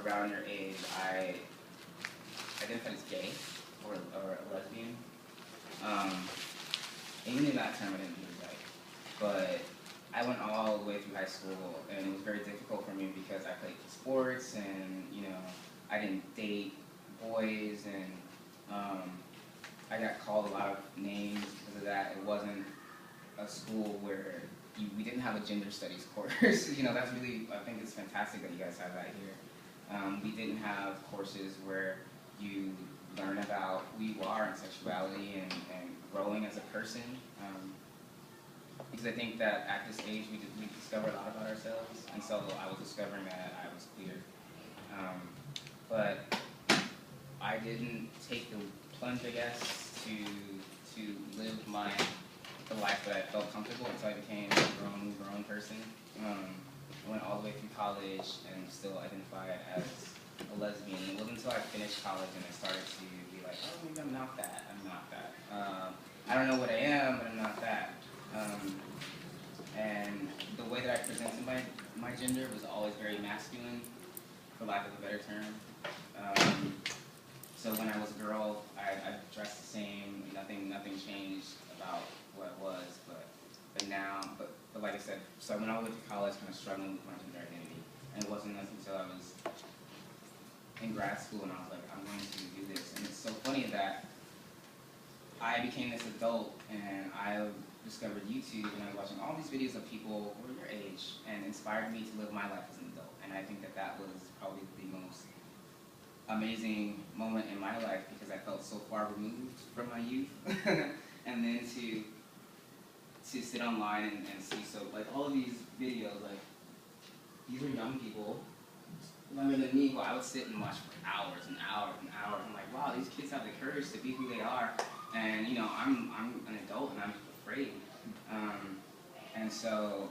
around your age, I identified as gay or a lesbian. Even in that term, I didn't use like, but I went all the way through high school, and it was very difficult for me because I played sports, and I didn't date boys, and I got called a lot of names because of that. It wasn't a school where we didn't have a gender studies course. That's really, I think it's fantastic that you guys have that here. We didn't have courses where you learn about who you are and sexuality and growing as a person. Because I think that at this age we discover a lot about ourselves, and so I was discovering that I was queer. But I didn't take the plunge, I guess, to live the life that I felt comfortable until I became a grown person. I went all the way through college and still identified as a lesbian. It wasn't until I finished college and I started to be like, oh, maybe I'm not that. I'm not that. I don't know what I am, but I'm not that. And the way that I presented my gender was always very masculine, for lack of a better term. So when I was a girl, I dressed the same. Nothing changed about what it was. But now, but like I said, so I went all the way to college, kind of struggling with my gender identity, and it wasn't until I was in grad school and I was like, I'm going to do this. And it's so funny that I became this adult and I discovered YouTube and I was watching all these videos of people who were your age and inspired me to live my life as an adult. And I think that was probably the most amazing moment in my life because I felt so far removed from my youth. And then to sit online and see, so like all of these videos, like these are young people younger than me, who I would sit and watch for hours and hours and hours. I'm like, wow, these kids have the courage to be who they are, and I'm an adult and I'm afraid. And so,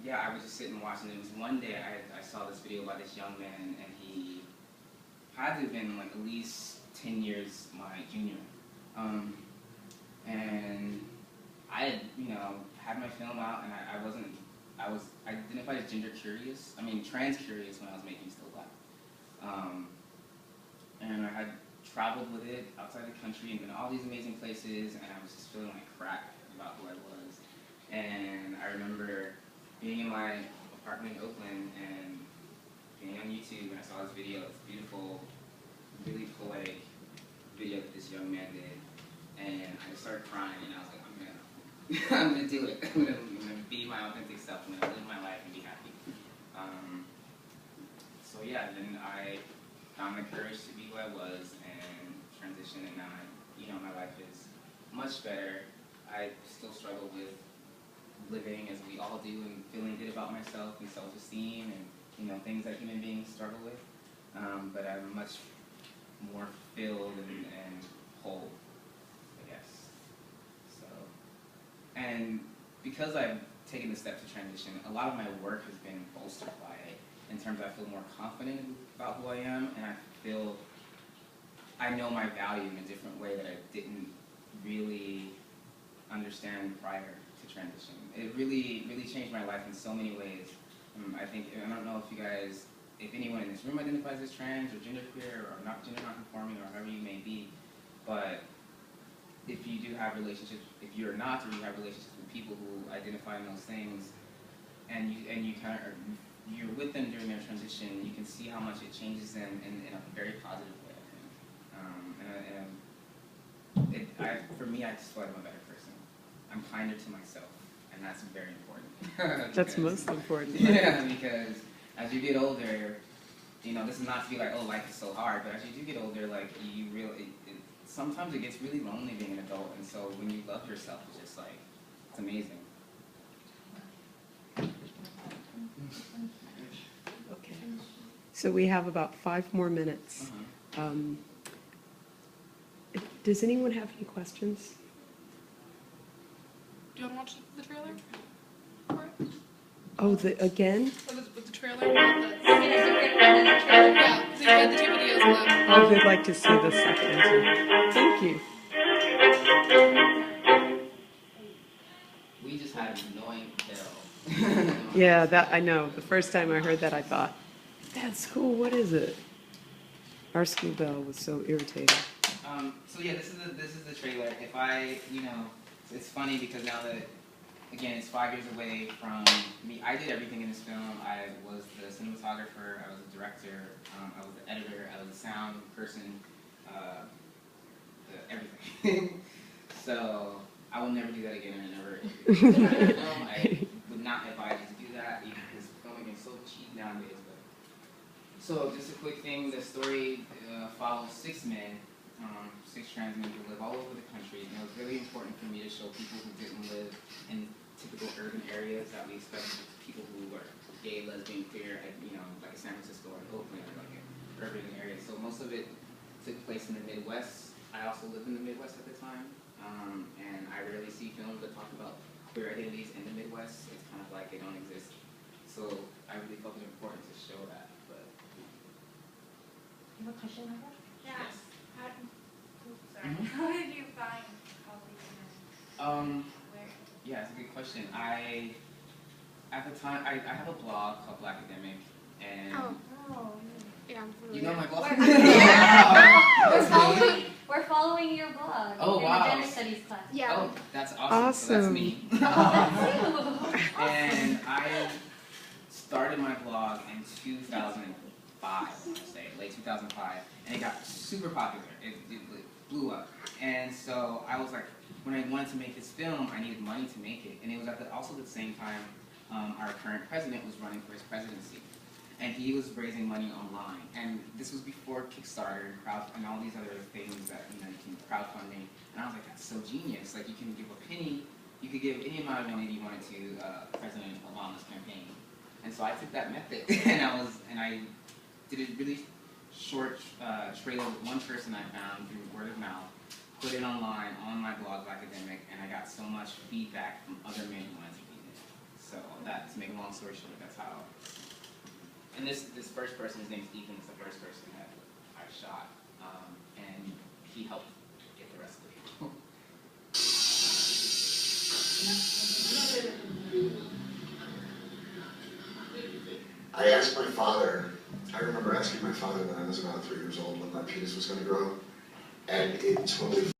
yeah, I would just sit and watch, and it was one day I saw this video by this young man, and he had to have been like at least 10 years my junior. And I had, had my film out, and I was identified as gender curious. I mean, trans curious when I was making Still Black. And I had traveled with it outside the country and been to all these amazing places, and I was just feeling like crap about who I was. And I remember being in my apartment in Oakland and being on YouTube, and I saw this video, this beautiful, really poetic video that this young man did. And I just started crying, and I was like, I'm gonna do it. I'm gonna be my authentic self. I'm gonna live my life and be happy. So yeah, then I found the courage to be who I was and transition, and now my life is much better. I still struggle with living, as we all do, and feeling good about myself and self-esteem and things that human beings struggle with. But I'm much more fulfilled and whole, I guess. So, and because I've taken the step to transition, a lot of my work has been bolstered by it. In terms of I feel more confident about who I am, and I know my value in a different way that I didn't really understand prior to transition. It really, really changed my life in so many ways. I don't know if anyone in this room identifies as trans or genderqueer or gender nonconforming or however you may be, but if you do have relationships, if you're not, or you have relationships with people who identify in those things, and you're with them during their transition, you can see how much it changes them in a very positive way, I think. For me, I just feel like I'm a better person. I'm kinder to myself, and that's very important. That's most important. Yeah, because as you get older, this is not to be like, oh, life is so hard, but as you do get older, like, sometimes it gets really lonely being an adult, and so when you love yourself, it's just like, it's amazing. Okay. So we have about 5 more minutes. Does anyone have any questions? Do you want to watch the trailer for it? Oh, again? With the trailer? Yeah, they had the 2 videos left. Oh, they'd like to see the second one. Thank you. We just had an annoying bell. Yeah, that I know. The first time I heard that, I thought, That's cool. What is it? Our school bell was so irritating. So yeah, this is the trailer. If I, it's funny because now that, again, it's 5 years away from me. I did everything in this film. I was the cinematographer. I was the director. I was the editor. I was the sound person. Everything. So I will never do that again. I never. I would not advise you to do that because filming is so cheap nowadays. But so just a quick thing. The story follows 6 men. 6 trans men who live all over the country. And it was really important for me to show people who didn't live in typical urban areas that we expect people who are gay, lesbian, queer, like San Francisco or Oakland or like urban areas. So most of it took place in the Midwest. I also lived in the Midwest at the time, and I rarely see films that talk about queer identities in the Midwest. It's kind of like they don't exist. So I really felt it important to show that. But You have a question, Heather? Yeah. yes. Sorry. How did you find Holly and where? Yeah, it's a good question. At the time, I have a blog called Black Academic, and Oh. Yeah, I'm you familiar. know my blog? We're following your blog. Oh, in wow. the gender studies class. Yeah. Oh, that's awesome. So that's Awesome. me. That's And I started my blog in 2005, I want to say, late 2005, and it got super popular. It blew up. And so I was like, when I wanted to make this film, I needed money to make it. And it was also the same time our current president was running for his presidency. And he was raising money online. And this was before Kickstarter and all these other things that, you can crowdfunding. And I was like, that's so genius. Like, you can give a penny, you could give any amount of money you wanted to President Obama's campaign. And so I took that method, and I did a really short trailer with one person I found through word of mouth, put it online on my blog, Black Academic, and I got so much feedback from other men who wanted to be in it. So that, to make a long story short, that's how. And this first person, his name's Ethan, is the first person that I shot, and he helped get the rest of the people. I asked my father, I remember asking my father when I was about 3 years old when my penis was going to grow, and it totally